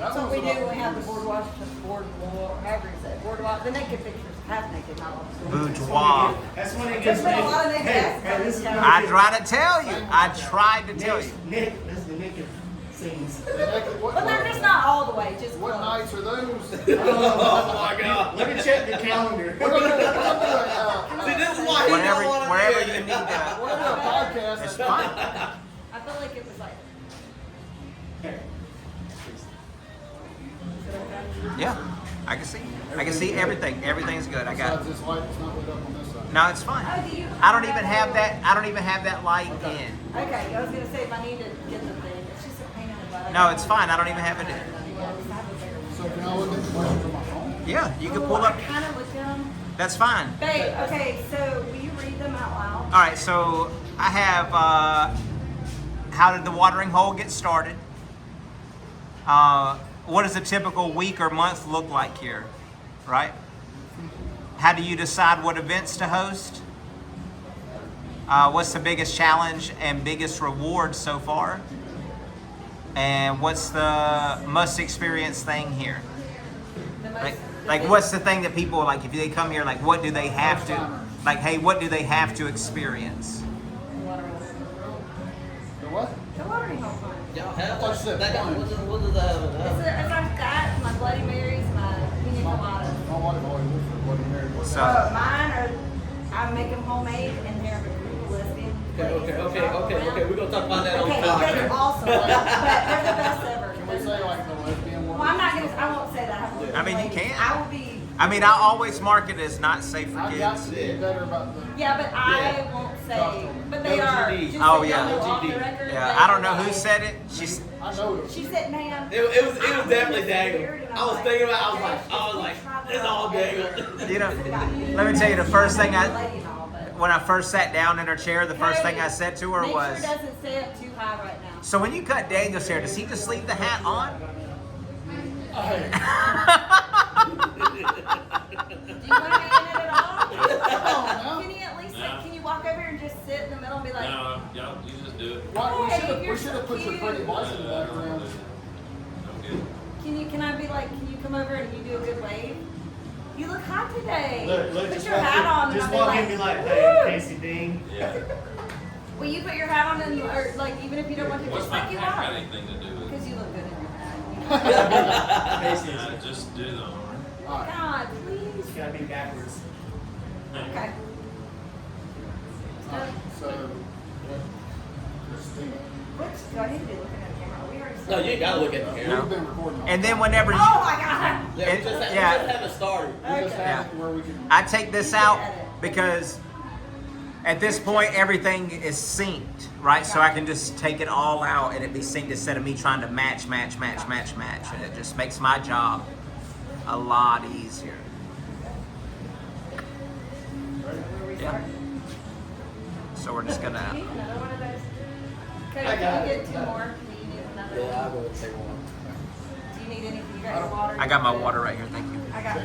That's what we do when we have the boardwalk, however you say it, boardwalk, the naked pictures, half naked, not all. Boudoir. That's when it There's gets been a lot of naked asses on this channel. I tried to tell you. I tried to tell you. Nick, that's the naked scenes. But they're just not all the way, just What close. nights are those? Oh my God. Let me check the calendar. We're gonna do See, this is why he Whenever, don't want to wherever do you it. need to. a podcast. It's fine. I feel like it was like. Yeah, I can see. I can see everything. Everything's good. I got. Besides this light, it's not lit up on this side. No, it's fine. Oh, do you? I don't even have that. I don't even have that light in. Okay, I was gonna say if I need to get the thing, it's just a pain in the butt. No, it's fine. I don't even have it in. So can I look at the questions on my phone? Yeah, you can pull up. I kind of looked at them. That's fine. Babe, okay, so will you read them out loud? All right. So I have. How did the watering hole get started? What does a typical week or month look like here? Right? How do you decide what events to host? What's the biggest challenge and biggest reward so far? And what's the must experience thing here? Like what's the thing that people like if they come here, like what do they have to, like, hey, what do they have to experience? The what? The watering hole fund. Y'all have What's that? that? What does that It's like that, my Bloody Marys, my pina coladas. My wife always looks for Bloody Mary. What's So- that? Mine are, I make them homemade and they're a group of lesbian. Okay. We're gonna talk about that on Okay, the podcast. they're awesome, but they're the best ever. Can we say like the lesbian one? Well, I'm not gonna, I won't say that. I mean, you can. I will be, I mean, I always mark it as not safe for I got kids. to be better about the. yeah, but I won't say, but they No are. GD. Just Oh, so yeah. y'all know off the GD. record, Yeah, they I don't know are who like- said it. She's. I know it. She said, man. It was definitely Daniel. I was thinking about. I was like, it's all Daniel. You know, let me tell you the first thing when I first sat down in her chair, the first thing I said to her Make was, sure it doesn't stay up too high right now. "So when you cut Daniel's hair, does he just leave the hat on?" Hey, Do you want to be in it at all? come on now. Can you at least, like, can you walk over and just sit in the middle and be like, No, y'all, you just do it. Why, Hey, you're we should have so put your cute. pretty lights in the background. I'm good. can I be like, can you come over and you do a good wave? You look hot today. Look, put just your walk hat on in, and just I'll walk be in and be like, like, hey, "Woo!" Casey Dean. Yeah. Will you put your hat on and, or like, even if you don't want to, What's just my like you hat got are? anything to do with it? Because you look good in your hat. Casey, I just do them. Alright, God, please. it's gotta be backwards. Okay. alright, so, Christina. Which, do I need to be looking at the camera? We already No, you ain't gotta look at the camera. We've been recording all And then day. whenever you, Oh my God. Yeah, we just Yeah. haven't started. We just Okay. have it where we can. I take this out because at this point everything is synced, right? So I can just take it all out and it be synced instead of me trying to match, and it just makes my job a lot easier. Yeah. So we're just Do you gonna. need another one of those? Okay, I got can you it. get two more? Do you need another Yeah, I'll one? go take one. Do you need anything? You got your water? I got my water right here. Thank you. I have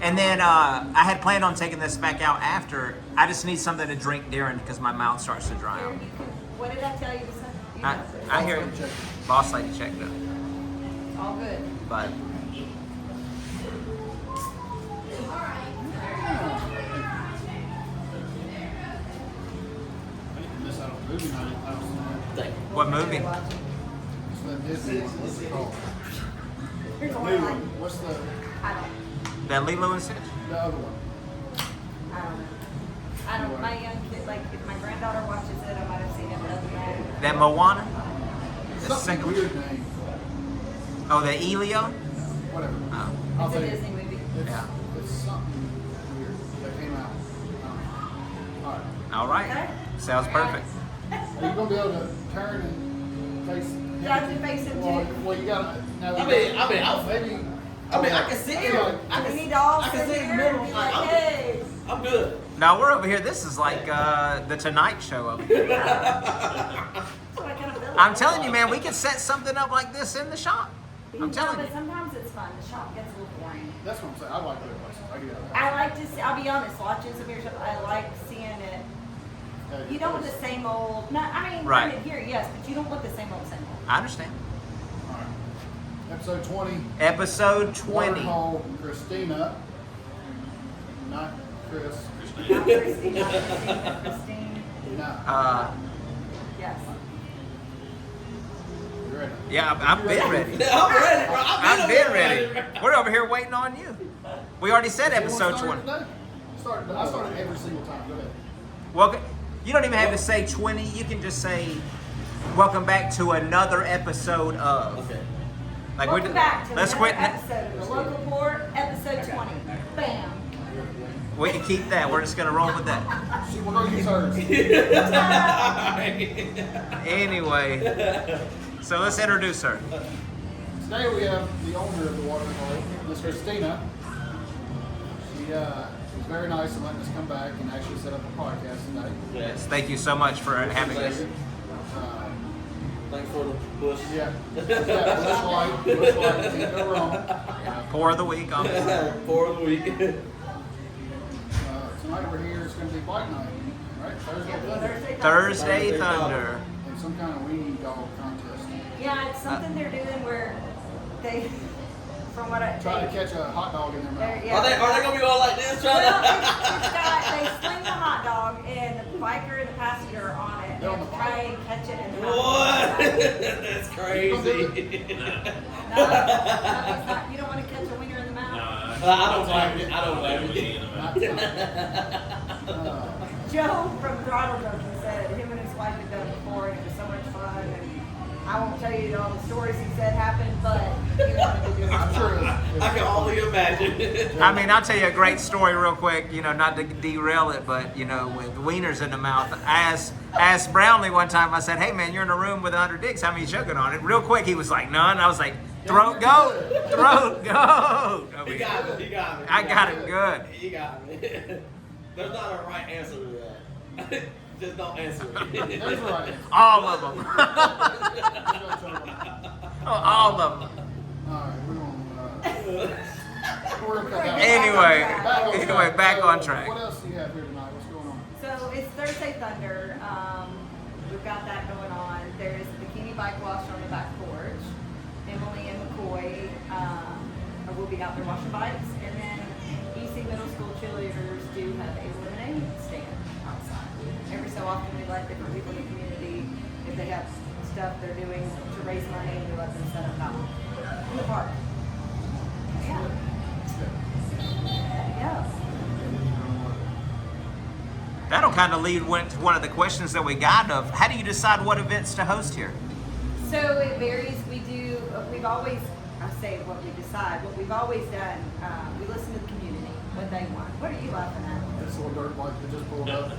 And then I had planned on taking this back out after. I just need something to drink during because my mouth starts to dry Here, out. you can, what did I tell you to say? You I, know, I hear it. Boss lady checked it, all good. but Miss out on movie night. I don't know. Thank you. what movie? It's that Disney one. What's it called? Here's the New one. one. What's the I don't. That Lilo and Stitch? other one? I don't know. I don't. My young kid, like, if my granddaughter watches it, I might have seen it, but other than that. That Moana? The Something second- weird name. Oh, the Elio? Whatever. Oh, I'll It's a tell you. Disney movie. It's, Yeah. it's something weird that came out. Alright. all right. Okay. Sounds perfect. Are you gonna be able to turn and face? Do I have to face him Well, too? well, you gotta. No, I'll maybe. I can see him. I We can need to all I can sit see here the middle. and be like, I'm, hey. I'm good. Now we're over here. This is like the Tonight Show over here. That's what I kind of feel like. I'm telling you, man, we could set something up like this in the shop. I'm telling But you. sometimes it's fun. The shop gets a little boring. That's what I'm saying. I like that places. I get it. I like to see, I'll be honest, watching some of your stuff, I like seeing it. You don't want the same old, no, I mean, Right. here, yes, but you don't want the same old. I understand. Alright. Episode 20. Episode 20. Waterhole Christina. Not Kris. Not Christina, Christine. No. Yes. You ready? Yeah, I've been ready. I'm ready, bro. I've been ready. We're over here waiting on you. We already said episode 20. I started every single time. Go ahead. Welcome. You don't even have to say 20. You can just say, welcome back to another episode of. Okay. Like Welcome back to let's another quit. episode of the Local Port, episode 20. Bam. We can keep that. We're just gonna roll with that. See, we're going to use hers. Anyway, so let's introduce her. Today we have the owner of the waterhole, Miss Christina. She was very nice and letting us come back and actually set up a podcast today. Yes, thank you so much for having us. Thanks for the bush. Yeah, bush light, can't go wrong. Pour of the week on this. For the week. Tonight over here is going to be bike night, right? Thursday. Thursday Thunder. And some kind of weenie dog contest. Yeah, it's something they're doing where they, from what I Try to catch a hot dog in their mouth. yeah. Are they gonna be all like this trying Well, to? they sling the hot dog and the biker and the passenger are on it. They're on And the try and catch it in the What? mouth. That's crazy. No, it's not. You don't want to catch a wiener in the mouth. I don't blame it. I don't blame it. Not tonight. Joe from Throttle Junkies said him and his wife had done it before and it was so much fun. And I won't tell you all the stories he said happened, but he wanted to do it. I'm sure I can only imagine. I mean, I'll tell you a great story real quick, you know, not to derail it, but, you know, with wieners in the mouth. I asked Brownlee one time, I said, hey, man, you're in a room with 100 dicks. How many chugging on it? Real quick, he was like, none. I was like, throat, go. Throat, go. He got me. He got me. I got it good. He got me. There's not a right answer to that. Just don't answer it. There's right. All of them. All of them. Alright, we're gonna cut that out. Anyway, back on track. What else do you have here tonight? What's going on? So it's Thursday Thunder. We've got that going on. There's a bikini bike wash on the back porch. Emily and McCoy will be out there washing bikes. And then EC Middle School cheerleaders do have a lemonade stand outside. Every so often we let different people in the community, if they have stuff they're doing to raise money, we let them set up out in the park. Yeah. Yeah. That'll kind of lead to one of the questions that we got of how do you decide what events to host here? So it varies. We've always, I say what we decide, what we've always done, we listen to the community, what they want. What are you laughing at? This little dirt bike that just pulled up.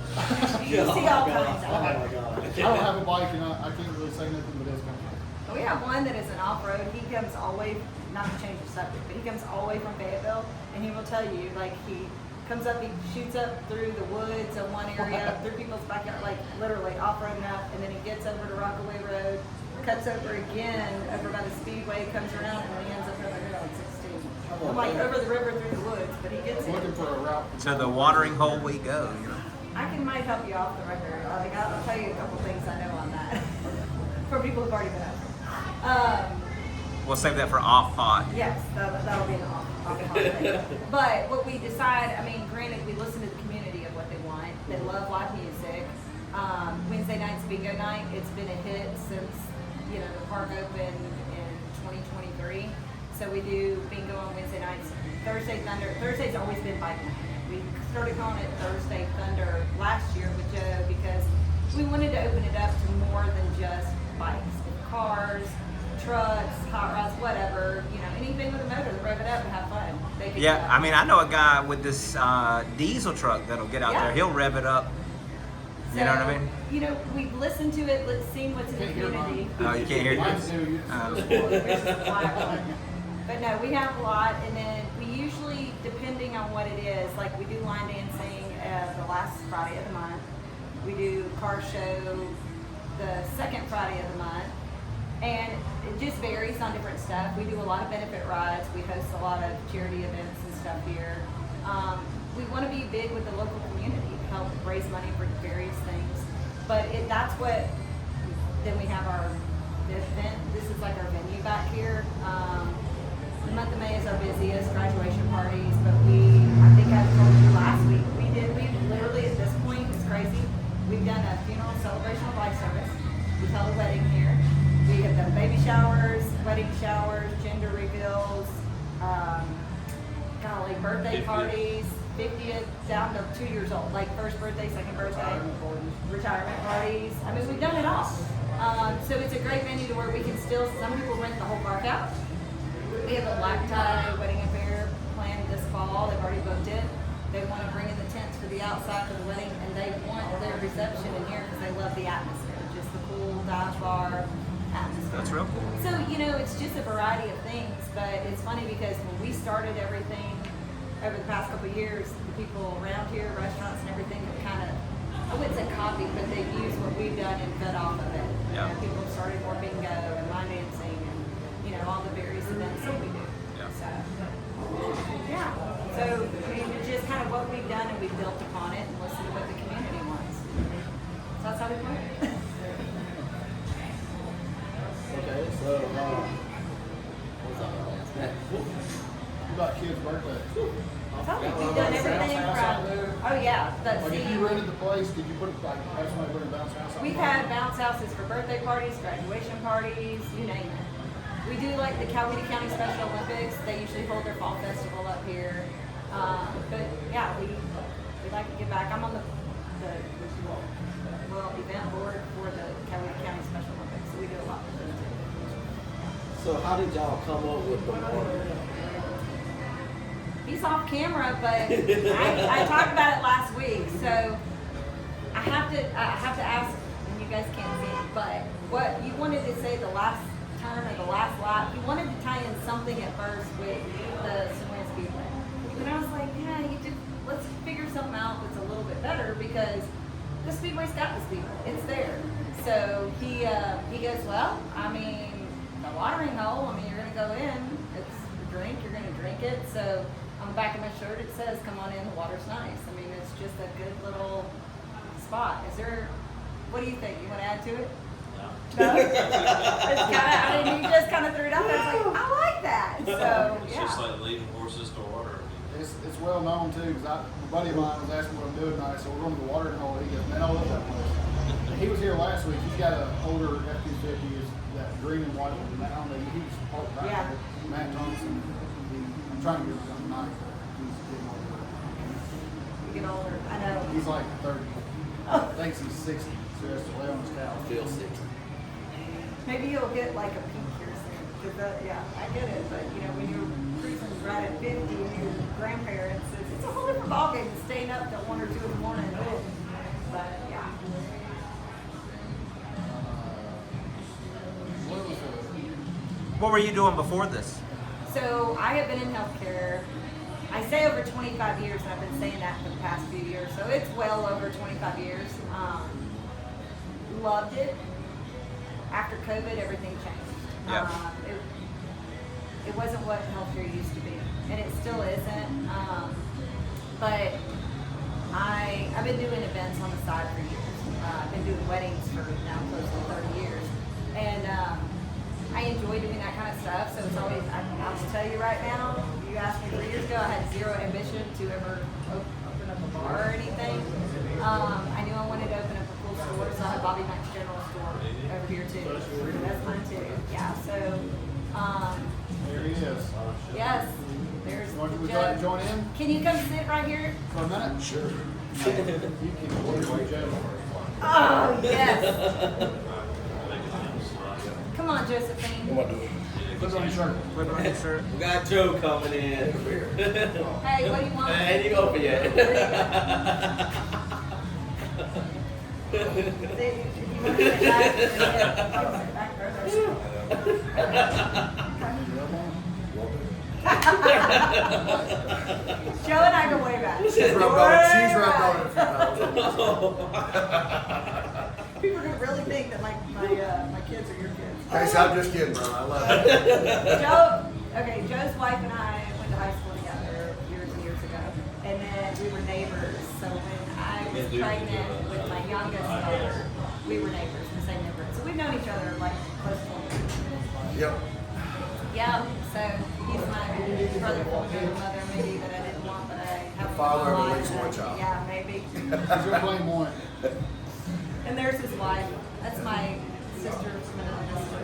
You see all kinds Oh of my it. god. I don't have a bike and I can't really say nothing but it's coming. We have one that is an off-road. He comes all the way, not to change the subject, but he comes all the way from Fayetteville, and he will tell you, like, he comes up, he shoots up through the woods in one area, through people's backyard, like, literally off-roading up, and then he gets over to Rockaway Road, cuts over again, over by the Speedway, comes around, and then he ends up over here on 16. I'm like, over the river through the woods, but he gets I'm looking it. for a route. To the watering hole we go, you know. Might help you off the record. Like, I'll tell you a couple things I know on that. For people who've already been over. We'll save that for off pod. Yes, that'll be an off thing. But what we decide, I mean, granted, we listen to the community of what they want. They love live music. Wednesday night's bingo night. It's been a hit since, you know, the park opened in 2023. So we do bingo on Wednesday nights. Thursday Thunder. Thursday's always been bike night. We started calling it Thursday Thunder last year with Joe because we wanted to open it up to more than just bikes, cars, trucks, hot rods, whatever, you know, anything with a motor, rev it up and have fun. They can do Yeah, that. I mean, I know a guy with this diesel truck that'll get out Yeah. there. He'll rev it up. You know what I mean? You know, we've listened to it, seen what's in the Can't hear community. Oh, you can't hear Mine's this? new. You There's a quiet one. But no, we have a lot, and then we usually, depending on what it is, like we do line dancing the last Friday of the month. We do car show the second Friday of the month. And it just varies on different stuff. We do a lot of benefit rides. We host a lot of charity events and stuff here. We want to be big with the local community, help raise money for various things. But that's what, then we have our event. This is like our venue back here. see us, graduation parties, but I think I told you last week, we literally at this point, it's crazy, we've done a funeral celebration of life service, we've held a wedding here, we have done baby showers, wedding showers, gender reveals, birthday 50th. parties, 50th down to 2 years old, like first birthday, second birthday, retirement parties. I mean, we've done it all. So it's a great venue to where we can still, some people rent the whole park out. We have a black tie wedding affair planned this fall. They've already booked it. They want to bring in the tents for the outside for the wedding, and they want their reception in here because they love the atmosphere, just the cool dive bar atmosphere. That's real cool. So, you know, it's just a variety of things, but it's funny because when we started everything over the past couple of years, the people around here, restaurants and everything have kind of, I wouldn't say copied, but they've used what we've done and fed off of it. Yeah. You know, people have started more bingo and line dancing and, you know, all the various events that we do. Yeah. So, yeah. So, I mean, it's just kind of what we've done and we've built upon it and listened to what the community wants. So that's how we play it. Okay, so, what about kids' birthdays? I told you, we've done everything from, oh yeah, Like if you rented the place, did you put like have somebody bring a bounce house? we've had bounce houses for birthday parties, graduation parties, you name it. We do like the Coweta County Special Olympics. They usually hold their fall festival up here. But yeah, we like to give back. I'm on the event board for the Coweta County Special Olympics, so we do a lot with them too. So how did y'all come up with the water? He's off camera, but I talked about it last week, so I have to ask, and you guys can't see it, but what you wanted to say the last turn or the last lap, you wanted to tie in something at first with the Samoan Speedway. And I was like, yeah, let's figure something out that's a little bit better because the Speedway's got the Speedway. It's there. So he goes, well, I mean, the watering hole, I mean, you're going to go in, it's a drink, you're going to drink it. So on the back of my shirt, it says, come on in, the water's nice. I mean, it's just a good little spot. What do you think? You want to add to it? No? It's kinda, I mean, you just kind of threw it out there. I was like, I like that. So, It's yeah. just like leading horses to water. It's well known too, because a buddy of mine was asking what I'm doing tonight, so we're going to the watering hole. He goes, man, I love that place. And he was here last week. He's got an older F-250, is that green and white one. I don't know, he was parked back Yeah. there. Matt Thompson. I'm trying to get him something nice. He's getting older. You get older. I know. He's like 30. Thinks he's 60, so he has to lay on his couch. Feel sick. Maybe you'll get like a peak here soon. 'Cause yeah, I get it. But, you know, when you're cruising right at 50 and your grandparents, it's a whole different ballgame than staying up till 1 or 2 in the morning. But, yeah. What was it? What were you doing before this? So I have been in healthcare, I say over 25 years, and I've been saying that for the past few years. So it's well over 25 years. Loved it. After COVID, everything changed. Yeah. It wasn't what healthcare used to be, and it still isn't. But I've been doing events on the side for years. I've been doing weddings for now close to 30 years, and I enjoy doing that kind of stuff. So it's always, I'll just tell you right now, you asked me 3 years ago, I had zero ambition to ever open up a bar or anything. I knew I wanted to open up a cool store, so I had Bobby Mack's General Store over here too. That's mine too. Yeah. So There he is. yes, there's Would you Joe. like to join in Can you come sit right here? for a minute? Sure. You can order Joe. Oh yes. Come on, Josephine. Put it on your shirt. Put it on your shirt. We got Joe coming in. Hey, what do you want? Ain't even open yet. See, if you want to sit back, sit back Joe and I go way back. She's rubbed on it. She's rubbed on it a few times. People are gonna really think that my kids are your kids. Casey, I'm just kidding, bro. I love it. Joe's wife and I went to high school together years and years ago, and then we were neighbors. So when I was pregnant with my youngest daughter, we were neighbors in the same neighborhood. So we've known each other like close to 20 years. Yep. Yeah, so he's my brother from another mother, maybe that I didn't want, but I have Father of a at least one child. Yeah, maybe. He's gonna blame one. And there's his wife. That's my sister from another sister.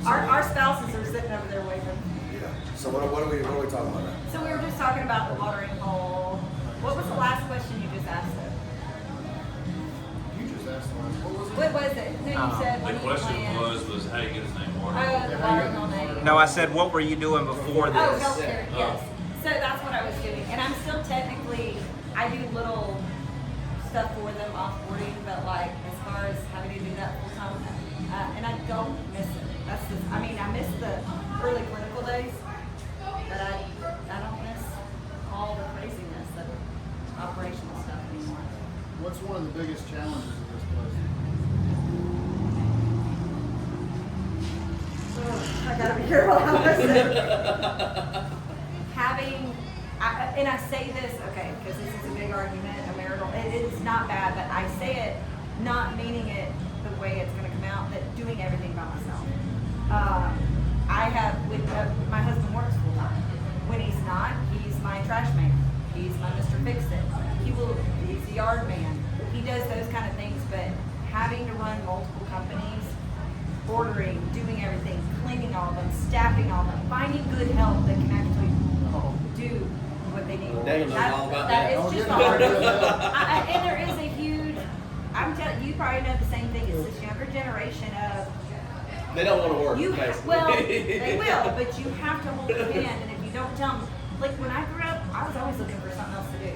Our spouses are sitting over there waving. Yeah. So what are we talking about now? So we were just talking about the watering hole. What was the last question you just asked us? You just asked the last. What was it? What was it? No, you said what The do you question plan? was how you get his name Oh, ordered. the watering hole name. No, I said, what were you doing before Oh, this? healthcare, Oh. yes. So that's what I was doing. And I'm still technically, I do little stuff for them offboarding, but like as far as having to do that full time, and I don't miss it. That's just, I mean, I miss the early clinical days, but I don't miss all the craziness of operational stuff anymore. What's one of the biggest challenges of this place? I gotta be careful how I say it. And I say this, okay, because this is a big argument, a marital, it's not bad, but I say it not meaning it the way it's gonna come out, that doing everything by myself. My husband works full time. When he's not, he's my trash man. He's my Mr. Fix-It. He's the yard man. He does those kind of things, but having to run multiple companies, ordering, doing everything, cleaning all of them, staffing all of them, finding good help that can actually do what they need. Daniel knows all about that. It's just the hardest. And there is a huge, I'm telling you, probably know the same thing. It's this younger generation of, They don't want to work, you, basically. well, they will, but you have to hold their hand, and if you don't tell them, like when I grew up, I was always looking for something else to do.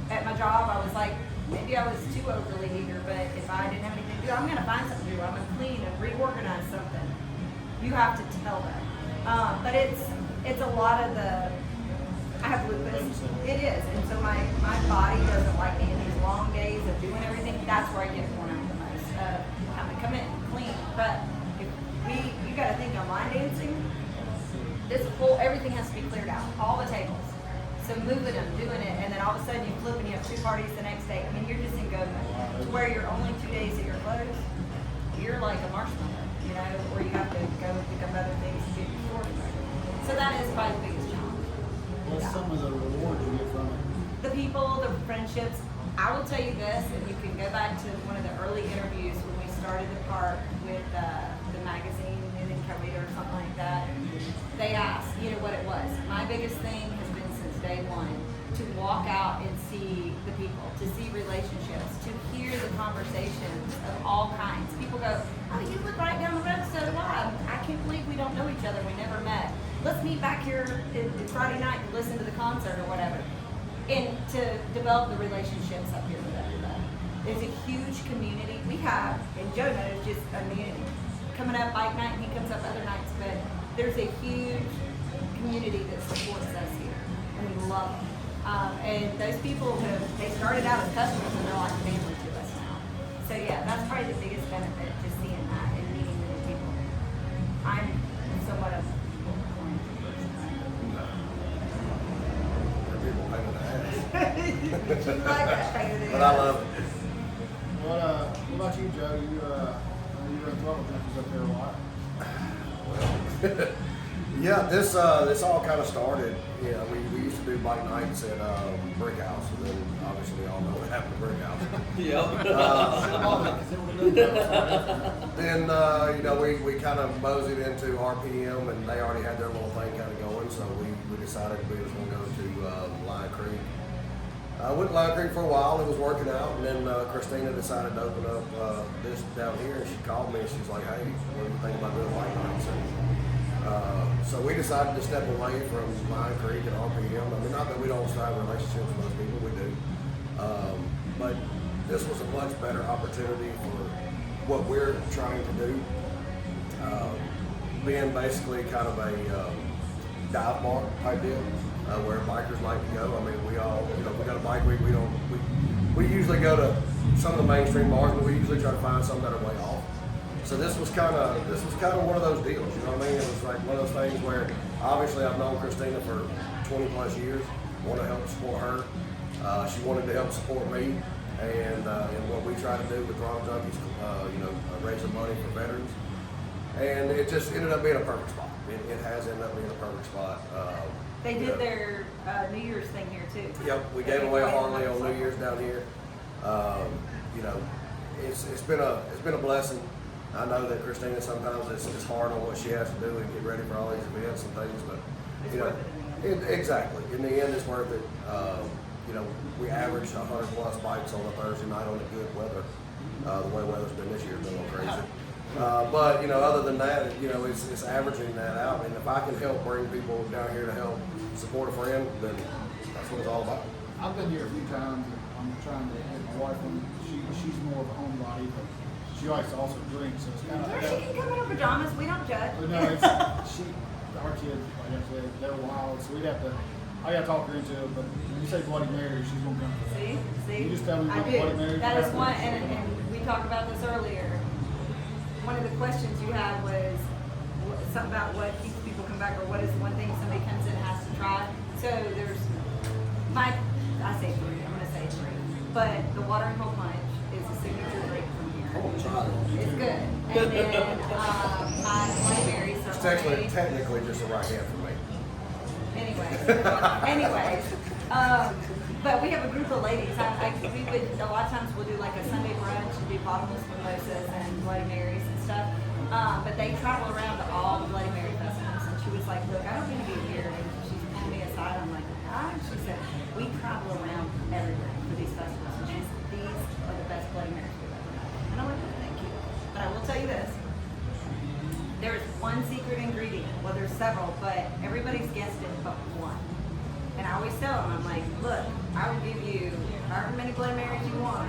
At my job, I was like, maybe I was too overly eager, but if I didn't have anything to do, I'm gonna find something to do. I'm gonna clean and reorganize something. You have to tell them. But it's a lot of the, I have lupus. It is, and so my body doesn't like me in these long days of doing everything. That's where I get worn out the most. I'm gonna come in and clean, but you gotta think on line dancing, everything has to be cleared out, all the tables. So moving them, doing it, and then all of a sudden you flip and you have 2 parties the next day. I mean, you're just in go mode. To where you're only 2 days that you're closed, you're like a marshmallow, you know, or you have to go pick up other things to get your sorted. So that is probably the biggest challenge. What's some of the rewards you get from it? The people, the friendships. I will tell you this, and you can go back to one of the early interviews when we started the park with the magazine, New Income Reader or something like that. They asked, you know, what it was. My biggest thing has been since day one to walk out and see the people, to see relationships, to hear the conversations of all kinds. People go, oh, you live right down the road, so do I. I can't believe we don't know each other. We never met. Let's meet back here Friday night and listen to the concert or whatever. And to develop the relationships up here with everybody. There's a huge community. We have, and Joe knows, just a community. Coming up bike night, and he comes up other nights, but there's a huge community that supports us here, and we love them. And those people, they started out as customers, and they're like family to us now. So yeah, that's probably the biggest benefit, just seeing that and meeting new people. I'm somewhat of People pain in the ass. you like that kind of thing. But I love it. What about you, Joe? You were in Throttle Junkies up there a lot. Yeah, this all kind of started. Yeah, we used to do bike nights at Brick House, and then obviously we all know what happened to Brick House. Then you know we kind of moseyed into RPM, and they already had their little thing kind of going, so we decided we was going to go to Lion Creek. I went to Lion Creek for a while. It was working out, and then Christina decided to open up this down here, and she called me and she's like, "Hey, what do you think about doing bike nights?" And so we decided to step away from Lion Creek and RPM. I mean, not that we don't strive relationships with those people, we do. But this was a much better opportunity for what we're trying to do. Being basically kind of a dive bar type deal, where bikers like to go. I mean, we all, you know, we got a bike week. We usually go to some of the mainstream bars, but we usually try to find some that are way off. So this was kind of one of those deals, you know what I mean? It was like one of those things where obviously I've known Christina for 20 plus years, want to help support her. She wanted to help support me, and what we try to do with Throttle Junkies, you know, raising money for veterans. and it just ended up being a perfect spot. It has ended up being a perfect spot. They did their New Year's thing here too. Yep, we gave away a Harley on New Year's down here. You know, it's been a blessing. I know that Christina sometimes it's hard on what she has to do and get ready for all these events and things, but It's you know, worth it exactly. In the end, it's worth it. You know, we average 100 plus bikes on a Thursday night on the good weather. The way weather's been this year has been a little crazy. But you know, other than that, you know, it's averaging that out. And if I can help bring people down here to help support a friend, then that's what it's all about. I've been here a few times, and I'm trying to get my wife on. She's more of a homebody, but she likes to also drink, so it's kind of. She can come in her pajamas. We don't judge. But no, our kids, like I said, they're wild, so I gotta talk her into it, but when you say Bloody Mary, she's gonna come for that. See? You just tell me I what do. Bloody Mary That is is. one, and we talked about this earlier. One of the questions you had was something about what keeps people come back, or what is one thing somebody comes in and has to try. So there's I say 3. I'm gonna say 3, but the water and cold plunge is a signature drink from here. It's good. And then my Bloody Mary It's ceremony. technically just a right hand for me. Anyways, but we have a group of ladies. We would a lot of times we'll do like a Sunday brunch and do bottomless mimosas and Bloody Marys and stuff. But they travel around to all the Bloody Mary festivals, and she was like, "Look, I don't need to be here." And she pulled me aside. I'm like, "Ah." She said, "We travel around everywhere for these festivals, and these are the best Bloody Marys we've ever had." And I'm like, "Oh, thank you." But I will tell you this. There is one secret ingredient. Well, there's several, but everybody's guessed it but one. And I always tell them, I'm like, look, I will give you however many Bloody Marys you want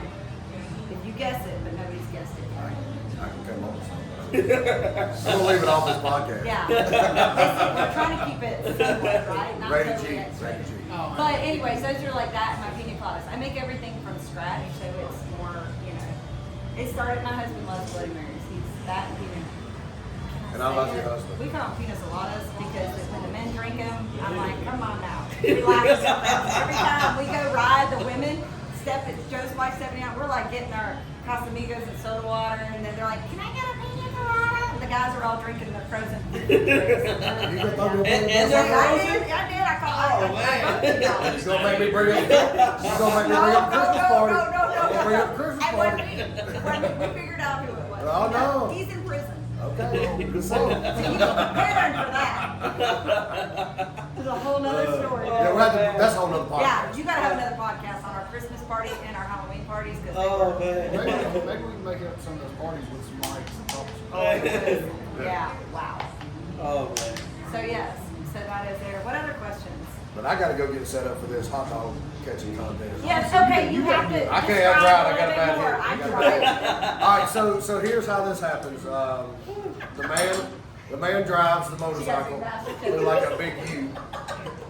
if you guess it, but nobody's guessed it. I can come up with something. I'm gonna leave it off this podcast. Yeah. We're trying to keep it somewhat, right? Not Ready totally cheap, extra. ready cheap. But anyways, those are like that and my pina coladas. I make everything from scratch, so it's more, you know. It started, my husband loves Bloody Marys. He's that and pina. And I love your husband. We call them pina coladas because when the men drink them, I'm like, come on now. We laugh about that. Every time we go ride, the women Joe's wife stepping out, we're like getting our Casamigos and soda water, and then they're like, can I get a pina colada? And the guys are all drinking their frozen food. You gonna throw me a And ball? they're frozen? I did. I called. Oh, man. You gonna make me bring up? You gonna make me bring up Christmas party? You gonna bring up Christmas party? We figured out who it was. Oh, no. He's in prison. Okay, good So song. you prepared for that. There's a whole nother story. Yeah, we'll have to, that's a whole nother podcast. Yeah, you gotta have another podcast on our Christmas party and our Halloween parties because Oh, man. Maybe we can make up some of those parties with some mics and talk some. yeah, wow. Oh, man. So yes, so that is there. What other questions? But I gotta go get set up for this hot dog catching contest. Yes, okay, you have to. I can't have drought, I got a describe bad little hip. bit I more. got a I'm bad All right, so here's how this happens. The man drives the motorcycle with like a big U.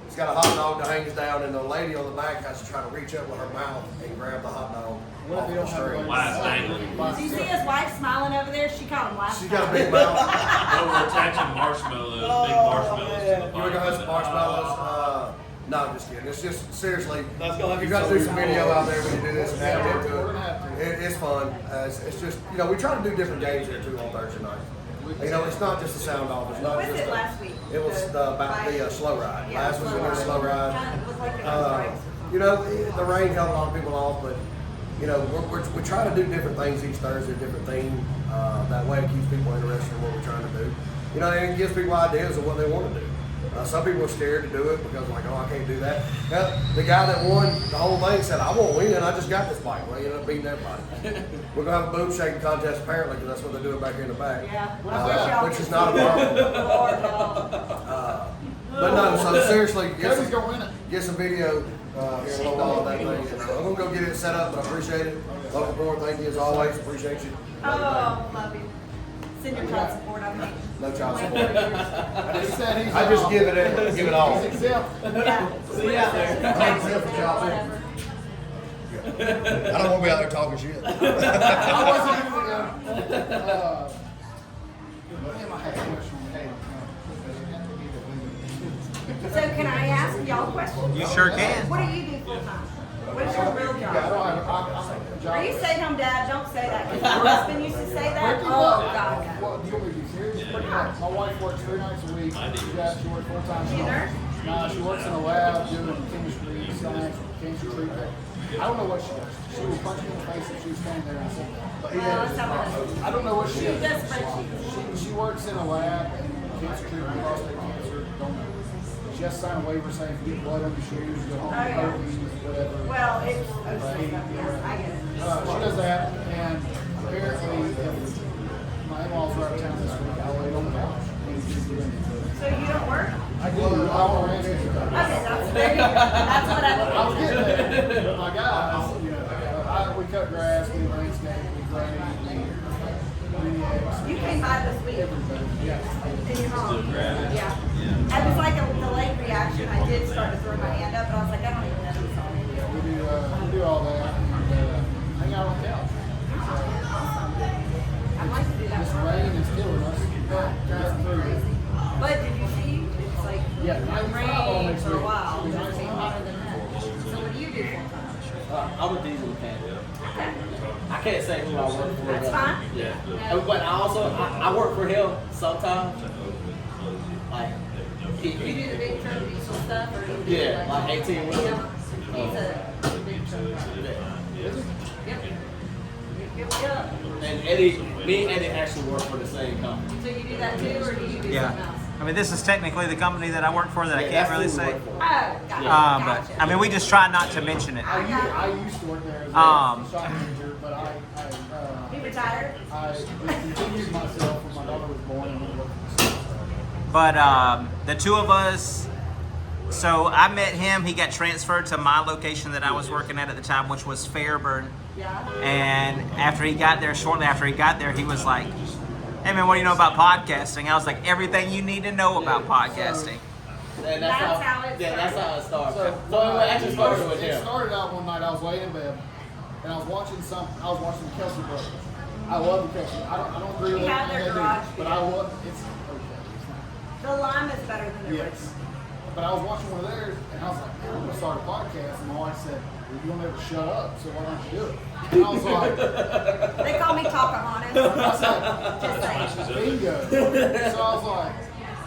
He's got a hot dog that hangs down, and the lady on the back has to try to reach up with her mouth and grab the hot dog off the string. Why dangling? Do you see his wife smiling over there? She caught him last She's time. got a big mouth. No, we're attaching marshmallows, big marshmallows to the You want to go have some bike. marshmallows? No, I'm just kidding. It's just seriously. That's gonna have You to got to be do so some video cool. out there when you do this and add Yeah, into we're it. gonna have to. It's fun. It's just we try to do different games here too on Thursday night. You know, it's not just a sound off. It's not What was just it last week? It was about the slow ride. Yeah, Last week we did a slow ride. Kind of looked like the stripes. You know, the rain held a lot of people off, but you know, we try to do different things each Thursday, different theme. That way, it keeps people interested in what we're trying to do. You know, and it gives people ideas of what they want to do. Some people are scared to do it because like, oh, I can't do that. The guy that won the whole thing said, I won't win, I just got this bike. Well, he ended up beating everybody. We're going to have a boom shaking contest apparently because that's what they're doing back here in the back. Yeah, I wish y'all Which could is not a see problem. that. Lord, no. But no, so seriously, Cody's gonna win it. get some video here in a little while of that thing. And, I'm going to go get it set up, but I appreciate it. Local board, thank you as always. Appreciate you. Oh, love you. Send your child support on me. No child support. He said he's I just give it all. He's exempt. Yeah. See you out there. I'm exempt from child support. Whatever. I don't want to be out there talking shit. I wasn't even gonna. Damn, I had a question on Caleb. So can I ask y'all a question? You sure can. What do you do full time? What is your real Yeah, I don't job? have I'm a job. Are you stay home dad? Don't say that. 'Cause your husband used to say that. Oh God. Well, do you want me to be serious? Pretty much. My wife works 3 nights a week. She works full-time. She a nurse? Nah, she works in a lab doing chemistry, science, cancer treatment. I don't know what she does. She will punch me in the face if she was standing there and said that. But I don't know what she does. does spreadsheets. She works in a lab and cancer treatment, prostate cancer, don't know. She has to sign a waiver saying if you get blood on your shoes, you go home with herpes, whatever. Well, it's okay. Yeah, I get it. She does that, and apparently, if my in-laws are out of town this week, I'll lay on the couch. So you don't work? I do. I don't ranch it. Okay, that's what I was getting there. But my guys, we cut grass, we landscape, we grade, we eggs. You came by this week. Yeah. And you're home. Yeah. It was like a delayed reaction. I did start to throw my hand up, but I was like, I don't even know who's on it. We do all that and hang out on the couch. I'd like to do that. This for rain her. is killing us. That's crazy. But did you see? It's like Yeah, 95 all rain next for a week. while. It'll be It's gonna be 95. hotter than that. So what do you do full time? I'm a diesel mechanic. I can't say who I work for. That's but- fine. Yeah. But I also I work for him sometimes. Like You do the big truck diesel stuff, or do you do Yeah, like 18 wheeler. He's a big truck driver. Yep. Yep. And Eddie, me and Eddie actually work for the same company. So you do that too, or do you do something Yeah. else? I mean, this is technically the company that I work for that I Yeah, can't that's really who we say. work for. Oh, gotcha. But Gotcha. I mean, we just try not to mention it. I used to work there as a shop manager, but He retired? I discontinued myself when my daughter was born and went to work for myself. But the two of us, so I met him. He got transferred to my location that I was working at the time, which was Fairburn. Yeah. And after he got there, shortly after he got there, he was like, "Hey man, what do you know about podcasting?" I was like, "Everything you need to know about podcasting." And That's how it Yeah, that's how it started. So So it actually started with it him. started out one night. I was laying in bed and I was watching the Kelsey brothers. I love the Kelsey. I don't agree with We have everything their they do, garage but I love it's okay. It's not. The lime is better than the Yes. But I was watching one of theirs, and I was like, man, I'm going to start a podcast. And my wife said, well, you don't ever shut up, so why don't you do it? And I was like, They call me Talkahontas. Just saying. bingo. So I was like,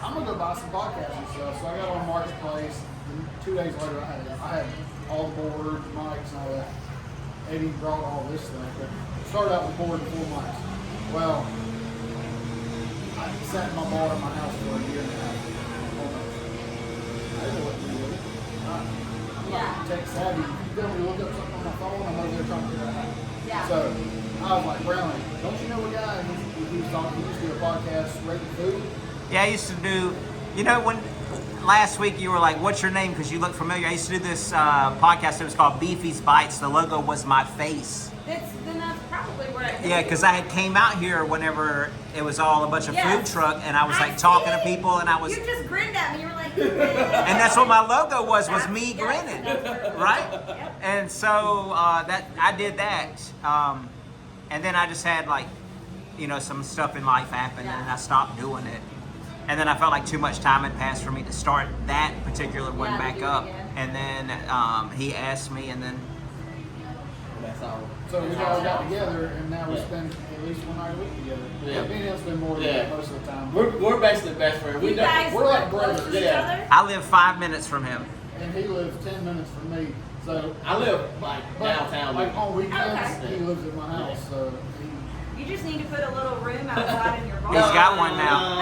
I'm going to go buy some podcasting stuff. So I got on Marketplace. And 2 days later, I had all the board, mics, and all that. Eddie brought all this stuff. But it started out with board and 4 mics. Well, I sat in my bar in my house for a year and a half. I didn't know what to do with it. I'm not tech savvy. You tell me to look up something on my phone, I'm over there trying to figure it out. Yeah. So I was like, Brownie, don't you know a guy? He was talking, he used to do a podcast, rating food. Yeah, I used to do, when last week you were like, "What's your name?" because you look familiar. I used to do this podcast. It was called Beefy's Bites. The logo was my face. Then that's probably where I Yeah, because I had came out here whenever it was all a bunch of food truck, and I was like talking to people, and I was, You just grinned at me. You were like, and that's what my logo was me Yes, grinning, that's what it was. right? Yep. And so that I did that, and then I just had like, some stuff in life happen, and I stopped doing it. And then I felt like too much time had passed for me to start that particular one Yeah, to back do it up. again. And then he asked me, and then That's all. So we all got together, and now we spend at least one night a week together. Yeah. Me and him spend more than that most of the time. We're basically best friends. You guys we're like live close brothers. to each Yeah. other? I live 5 minutes from him. And he lives 10 minutes from me. So I live like but, downtown. like on weekends, Okay. he lives at my house. So You just need to put a little room outside in your bar. He's got one now. I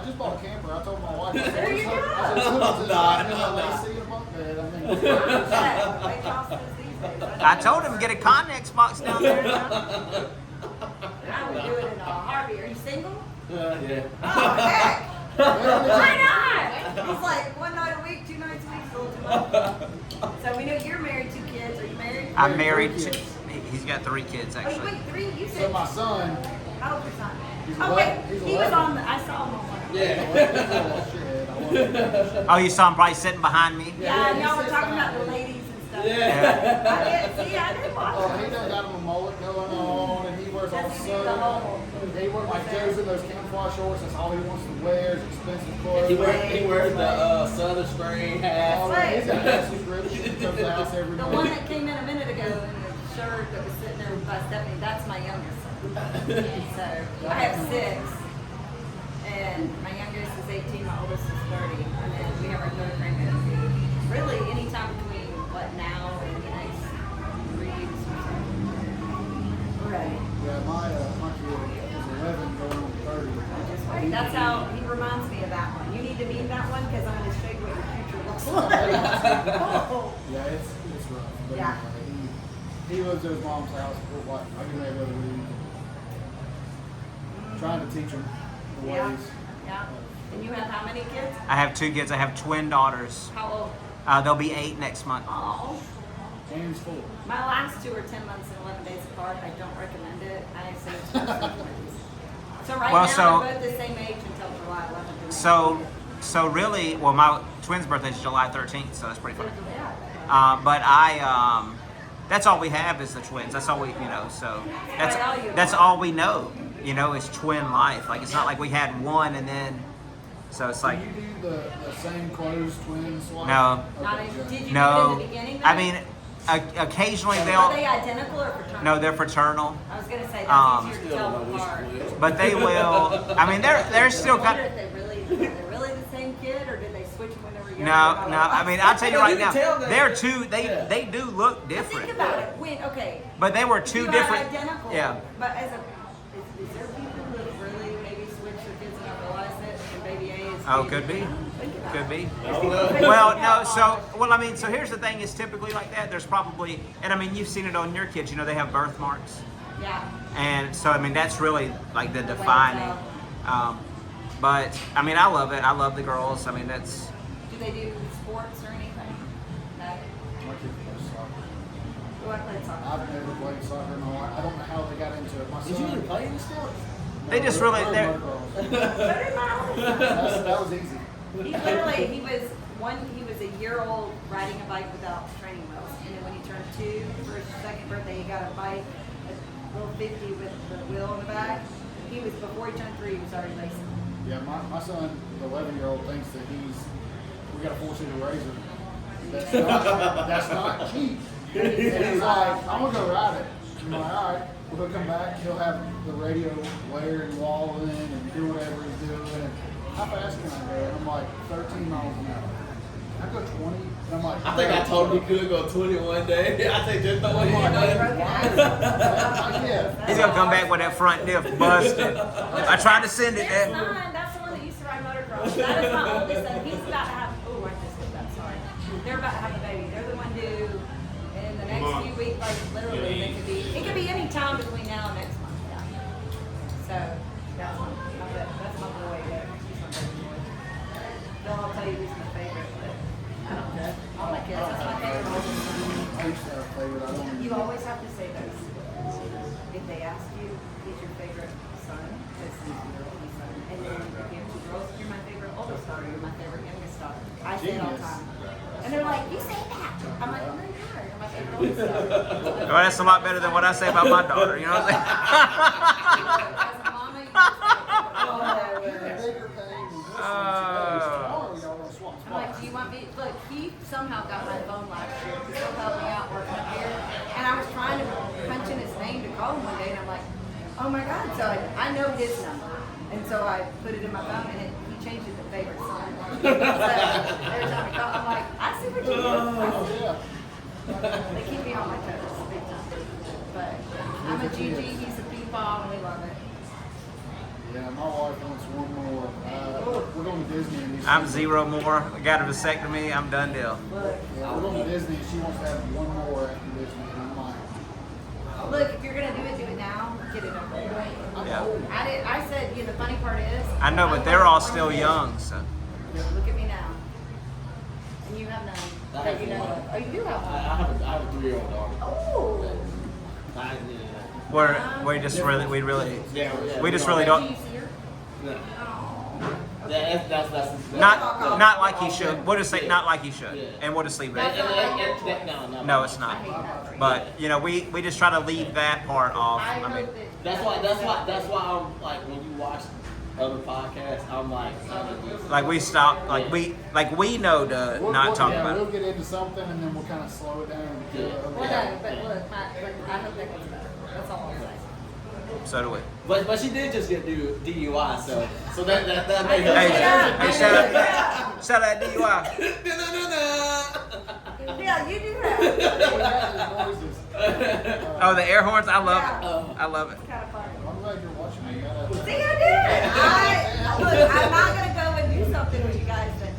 just bought a camper. I told my wife. I said, There you go. I said, look at this. I'm in my AC and bunk bed. I mean, Like houses these days. I told him get a Connex box down there. I would do it in a heartbeat. Are you single? Yeah. Oh, heck! Why not? He's like 1 night a week, 2 nights a week, is a little too much. So we know you're married, 2 kids. Are you married? I'm married Three to. kids. He's got 3 kids Oh, actually. wait, 3? You so said. my son, How old's your son? He's Oh, 11. wait. He's He was 11. on the. I saw him on one. Yeah. he's a little shithead. I love him. Oh, you saw him probably sitting behind me. Yeah, he y'all were sits talking about behind the me. ladies and stuff. Yeah. I did. See, I did watch Oh, him. he done got him a mullet going on, and he wears all Does he do the whole- southern. He wears like Joe's in those camouflage shorts. That's all he wants to wear. Is expensive clothes. He wears the Southern string hat. Oh, Wait. he's got Ashley's ribs. She comes to the house every The night. one that came in a minute ago in the shirt that was sitting there by Stephanie, that's my youngest son. So I have 6, and my youngest is 18, my oldest is 30, and then we have our third grandbaby. Really, anytime between now and the next 3 weeks or so. We're ready. Yeah, my kid is 11 going on 30. Just wait. That's how he reminds me of that one. You need to meet that one because I'm going to show you what your future looks like. Oh. Yeah, it's rough. But Yeah. he lives at his mom's house. We're like, I get there every other week. Trying to teach him the Yeah. ways. Yeah. And you have how many kids? I have 2 kids. I have twin daughters. How old? They'll be 8 next month. Oh. Game's full. My last 2 are 10 months and 11 days apart. I don't recommend it. I say it's worse than twins. So right Well, now so- they're both the same age until July 11th. So really, well, my twins' birthday is July 13th, so that's pretty funny. Yeah. But that's all we have is the twins. That's all we, so that's all we know, is twin life. Like, it's not like we had one and then, so it's like, Do you do the same clothes twins? Like? No. Not Okay, in, good. did you do it no. in the beginning? I though? mean, occasionally Are they'll, they identical or fraternal? no, they're fraternal, I was gonna say Um, that's easier to tell them apart. but they will, I mean, they're still I wonder got, if they're really the same kid or did they switch when they were younger? no, I mean, I'll tell you Well, right you now, can tell that- they're two, Yeah. they do look But different. think about it. When okay, But they were two you different, are identical. yeah. But as a is there people who have really maybe switched their kids and not realized it? And baby A is Oh, baby could be. B? Think about Could it. be. Oh, no. Well, no, so here's the thing, is typically like that, there's probably, and I mean, you've seen it on your kids, they have birthmarks. Yeah. And so, I mean, that's really like the way to defining. But, I mean, I love it. I love the girls. I mean, that's, Do they do sports or anything? No. My kid plays soccer. Do I play soccer? I've never played soccer in my life. I don't know how they got into it. My Did you son, even play any sports? They just really- we're they're- motocross. That was easy. He was a year old riding a bike without training wheels. And then when he turned 2 for his 2nd birthday, he got a bike, a little 50 with the wheel in the back. Before he turned 3, he was already racing. Yeah, my son, the 11-year-old, thinks that we got a 4-seater razor. That's not cheap. And he's like, I'm gonna go ride it. I'm like, all right. We'll come back. He'll have the radio blaring, walling, and do whatever he's doing. And how fast can I go? And I'm like, 13 miles an hour. I go 20. And I'm like, I think I told him he could go 20 one day. I think just throw it in. Broken axle. yeah. he's going to come back with that front diff busted. I tried to send it There's there. 9. That's the one that used to ride motocross. That is my oldest son. He's about to have. Oh, I just did that. Sorry. They're about to have a baby. They're the one due in the next few weeks. Like literally, it could be any time between now and next month. Yeah. So that's my boy. He's my baby boy. They'll all tell you who's my favorite, but I don't know. All my kids. That's my favorite. I used to have a favorite. I don't. You always have to say those. If they ask you, who's your favorite son, because he's your only son. And then if you have 2 girls, you're my favorite oldest daughter, you're my favorite youngest daughter. I say it all the time. And they're like, you say that. I'm like, oh my God, you're my favorite oldest daughter. Well, that's a lot better than what I say about my daughter, you know what I'm saying? As a mama, you just say, oh, Bigger thing. Oh. Y'all want to swap I'm like, do you want me? Look, he somehow got my phone last year because he'll help me out working up here. And I was trying to punch in his name to call him one day, and I'm like, oh my God. So I know his number. And so I put it in my phone, and he changed it to favorite son. So every time I call, I'm like, I see what you do. Oh, yeah. They keep me on my toes big time. But I'm a GG, he's a P-ball, and we love it. Yeah, my wife wants one more. We're going to Disney. And I'm 0 more. I got a vasectomy. I'm done deal. Look, Yeah, we're going to Disney. And she wants to have one more after Disney. And I'm like, look, if you're gonna do it now. Get it over with. I'm Yeah. old. I said, the funny part is. I know, but they're all still young, so. Look at me now. And you have none. I That have you know one. of. Oh, you do have I one. have a 3-year-old daughter. Oh. We just really, we just really Do don't, you see her? No. Oh. That's not like he should. We'll just say not like he should. Yeah. And we'll just leave That's it. not like your choice. No, it's I not. hate that for you. But, we just try to leave that part off. I I mean, hope that. That's why I'm like, when you watch other podcasts, I'm like, like we stop, like we know to not talk about We'll it. get into something and then we'll kind of slow it down. And Yeah. Well, no, but look, I hope that gets better. That's all I'm saying. So do we. But she did just get DUI, so that made her. Hey, shout out DUI. Yeah, you do that. Oh, the air horns! I love Yeah. it. I love it. It's kind of funny. I'm glad you're watching me. See, I did. Look, I'm not gonna go and do something with you guys that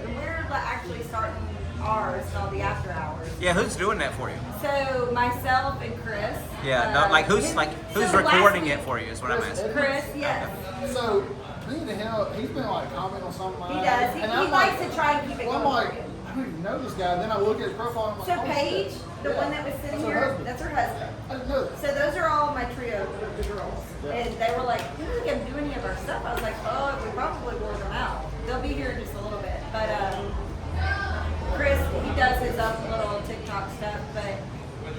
we're actually starting ours called the After Hours. Yeah, who's doing that for you? So myself and Kris. Yeah, no, who's recording it for you? Is what I'm asking. Chris, yes. So, me and him, he's been like commenting on something like He that. does. He And I'm likes like, to try and keep it well, I'm going. like, I don't even know this guy. Then I look at his profile and I'm like, So oh, Paige, shit. the Yeah. one that was sitting That's her here, husband. that's her husband. I didn't know that. So those are all my trio, the girls. Yeah. And they were like, we don't get to do any of our stuff. I was like, oh, we probably wore them out. They'll be here in just a little bit. But Chris, he does his own little TikTok stuff. But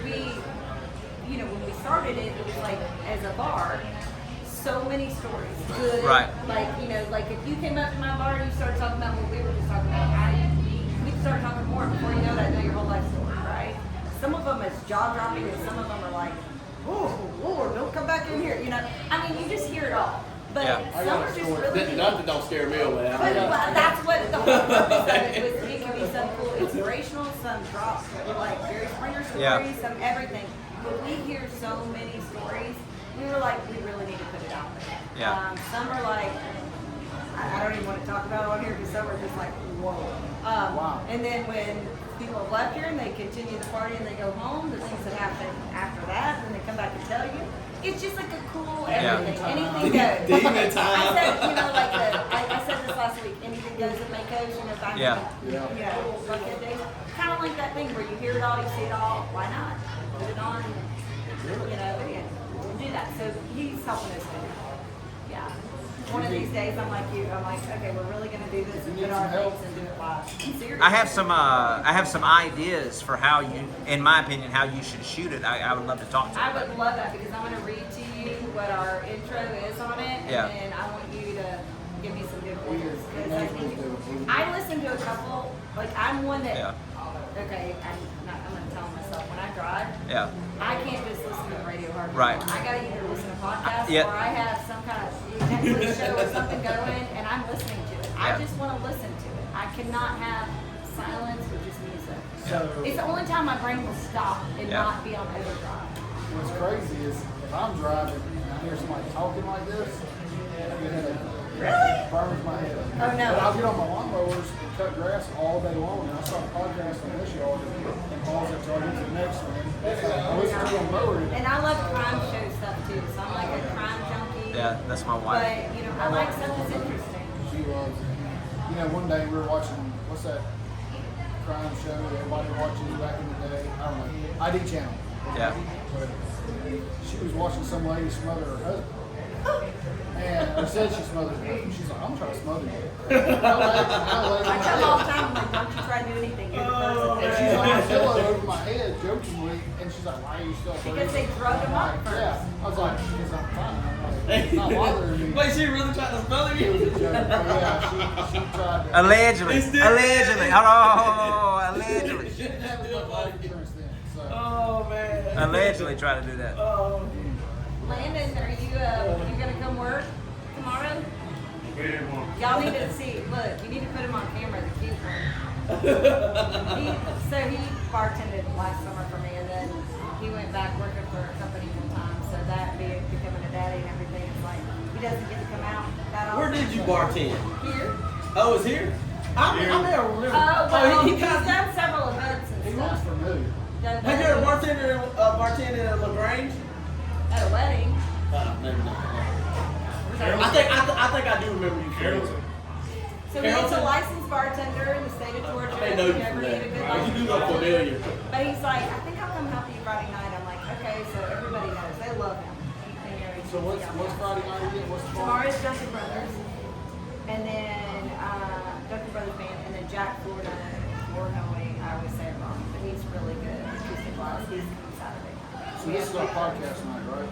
we, when we started it, it was like, as a bar, so many stories. Good. Right. Like, like if you came up to my bar and you started talking about what we were just talking about, we start talking more. Before you know it, I know your whole life story, right? Some of them is jaw dropping, and some of them are like, oh Lord, don't come back in here. I mean, you just hear it all. But Yeah. some are just really. Nothing don't scare me away. But that's what the whole purpose of it was. It can be some cool inspirational, some drops like Barry Springer stories, Yeah. some everything. But we hear so many stories. We were like, we really need to put it out there. Yeah. Some are like, I don't even want to talk about it on here because some are just like, whoa. Wow. And then when people have left here and they continue the party and they go home, the things that happen after that, and they come back and tell you. It's just like a cool everything. Yeah. Anything goes. Demon time. I said, I said this last week. Anything goes at Makeo's, back Yeah. bucket days. Kind of like that thing where you hear it all, you see it all. Why not? Put it on. And do that. So he's helping us do that. Yeah. One of these days, I'm like you. I'm like, okay, we're really gonna do this and You put need our some help? things and do it live. I'm serious. I have some ideas for how you, in my opinion, how you should shoot it. I would love to talk to you. I about would it. love that because I'm going to read to you what our intro is on it, and Yeah. then I want you to give me some good We pointers. Because I think do. I listen to a couple. Like I'm one that. Yeah. Okay, I'm going to tell myself when I drive. Yeah. I can't just listen to the radio hardly. Right. I got to either listen to podcasts Yeah. or I have some kind of Netflix show or something going, and I'm listening to it. I Yeah. just want to listen to it. I cannot have silence or just music. So, It's the only time my brain will stop and Yeah. not be on overdrive. what's crazy is if I'm driving and I hear somebody talking like this, it burns my head. Oh, no. But I'll get on my lawnmowers and cut grass all day long, and I start podcasting this yard and pause it till I get to the next one. I listen to a mower. And I love crime show stuff too, so I'm like a crime junkie. Yeah, that's my wife. But I like stuff that's interesting. She loves it. One day we were watching, what's that crime show that everybody watches back in the day? I don't know. ID Channel. Yeah. But she was watching some lady smother her husband. And said she smothered him. She's like, I'm trying to smother you. I tell them all the time, I'm like, don't you try to do anything. You're the person. And she's like, a pillow over my head, jokingly, and she's like, why are you still Because they drug him up first. Yeah. I was like, because I'm fine. I'm like, it's not bothering me. Wait, she really tried to smother It was a you? joke. But yeah, she tried to. Allegedly. It's still- Allegedly. Oh, allegedly. She didn't have as much life insurance then. So. Oh man. Allegedly try to do that. Oh. Landon, are you going to come work tomorrow? Y'all need to see, look, you need to put him on camera, the cute one. He bartended last summer for me, and then he went back working for a company full time. So that becoming a daddy and everything, it's like he doesn't get to come out that often. Where did you bartend? Here. Oh, it's here? I never remember. Well, he he's kind of. done several events and He looks stuff. familiar. Done Have you ever weddings. bartended at LaGrange? At a wedding. Maybe not. I think I do remember you. Carrollton. So he's a licensed bartender in the state of Georgia. I know you Never from need a good that. You license do look bartender. familiar. But he's like, I think I'll come help you Friday night. I'm like, okay, so everybody knows. They love him. So what's Friday night again? What's the Tomorrow's Duncan Brothers. And then Duncan Brothers Band. And then Jack Florida. I always say it wrong. But he's really good. Acoustic wise. He's coming Saturday. So this is our podcast night, right?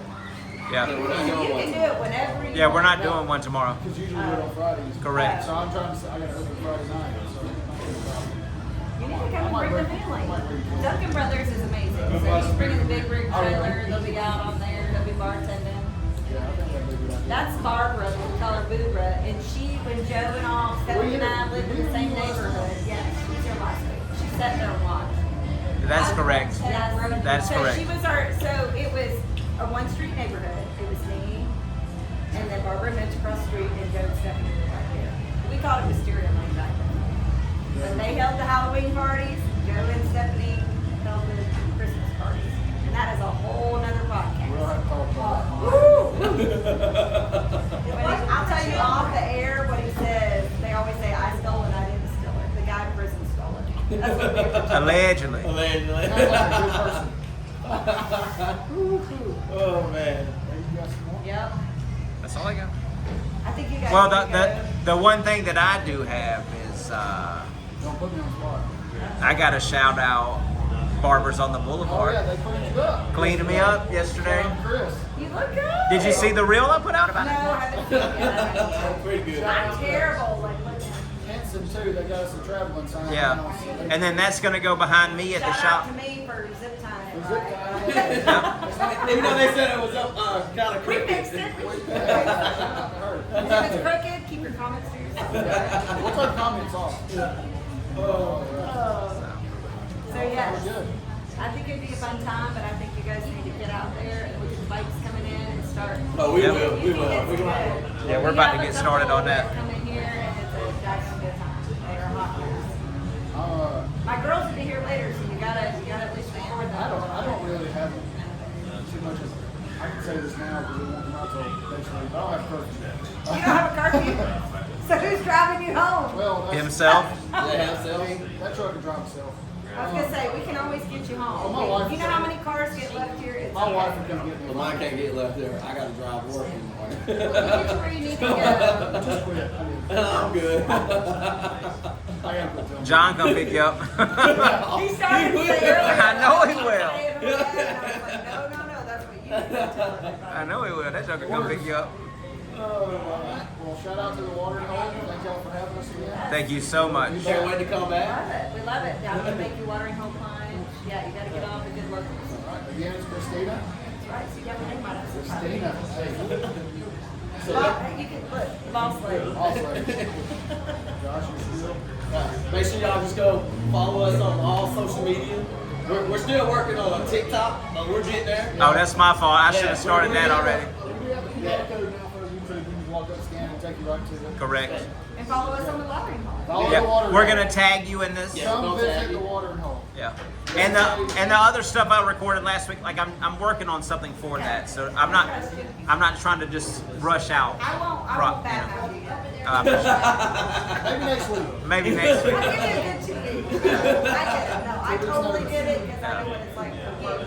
Yeah. You can do it whenever you Yeah, we're want. not doing one tomorrow. Because usually we do it on Fridays. Correct. So I'm trying to say, I got to open Friday night. So You need to come and bring the family. might bring- Duncan Brothers is amazing. So he's bringing the big rig trailer. They'll be out on there. They'll be bartending. Yeah, I think that'd be a good idea. That's Barbara, we call her Boobra, and she, when Joe and all, Stephanie and I lived in the same neighborhood, yes, she was here last week. She sat there and watched. That's correct. Yes. That's so correct. She was so it was a one-street neighborhood. It was me, and then Barbara lived across the street, and Joe and Stephanie were right there. We called it Wisteria Lane back then. But they held the Halloween parties, Joe and Stephanie held the Christmas parties. And that is a whole nother podcast. We'll have to talk about I'll tell you off the air what he says. They always say, I stole it, I didn't steal it. The guy in prison stole it. That's what they were. Allegedly. Allegedly. that. Sounds like a good person. Oh man. Hey, you got some more? Yep. That's all I got. I think you guys Well, need to the one thing that I do have is Don't put me on the spot. I got to shout out Barbers on the Oh Boulevard. yeah, they cleaned you up. Cleaned me up yesterday. Chris. go. You look good. Did you see the reel I put out No, about I it? haven't seen it yet. Pretty good. I'm terrible. Like, looking. Henson too, they got us a traveling sign. Yeah. And then that's going to go behind me at the Shout shop. out to me for zip tying it. For zip right? tying Even though they said it was up, kind of We crooked. fixed it. If We'll it's crooked, keep your comments to yourself. turn comments off. So yes, Good. I think it'd be a fun time, but I think you guys need to get out there and look at the bikes coming in and start. Oh, we Yep. will. We You think will. it's We will. good. Yeah, we're We about have to a get started couple on that. Come in here and it's a that's a good time. They are hot mess. My girls will be here later, so you gotta at least record that. I don't really have too much of. I can say this now because it won't come out till next week. I don't have curfew. You don't have a curfew. So who's driving you home? Well, that's, Himself. Yeah, so. that truck can drive itself. I was gonna say we can always get you home. Well, my wife- You know how many cars get left here? It's My wife okay. will come get me. But mine can't get left there. I got to drive to work in the morning. Get you where you need to go. Just quit. I'm good. I gotta quit telling John come pick you up. He started to say earlier. I know he will. I was like, no, that's what you need to tell everybody. I know he will. That joker come pick you up. Well, shout out to the watering hole. Thank y'all for having us again. Thank you so much. Can't wait to come back. Love it. We love it. I'm gonna make you watering hole climb. Yeah, you gotta get off the good locals. All right, again, it's Christina. That's right. So you got my name right up. Christina. Hey, You can look, boss lady. also, Josh, you still. Make sure y'all just go follow us on all social media. We're still working on TikTok. We're getting there. Oh, that's my fault. I should Yeah, have started that already. We do have a QR code now for YouTube. You can walk up, scan, and take you right to it. Correct. And follow us on the watering hole. Follow the Yeah, watering we're hole. gonna tag you in this. Yeah. Come Don't visit tag the you. watering hole. Yeah. And the other stuff I recorded last week, like I'm working on something for that. So I'm not trying to just rush out. I won't back out you yet. Maybe next week. Maybe next week. I'll give you a good 2 weeks. I did it. No, I totally did it because I know what it's like for work.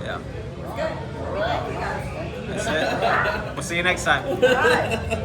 Yeah. It's good. Thank you guys. That's it. We'll see you next time. All right.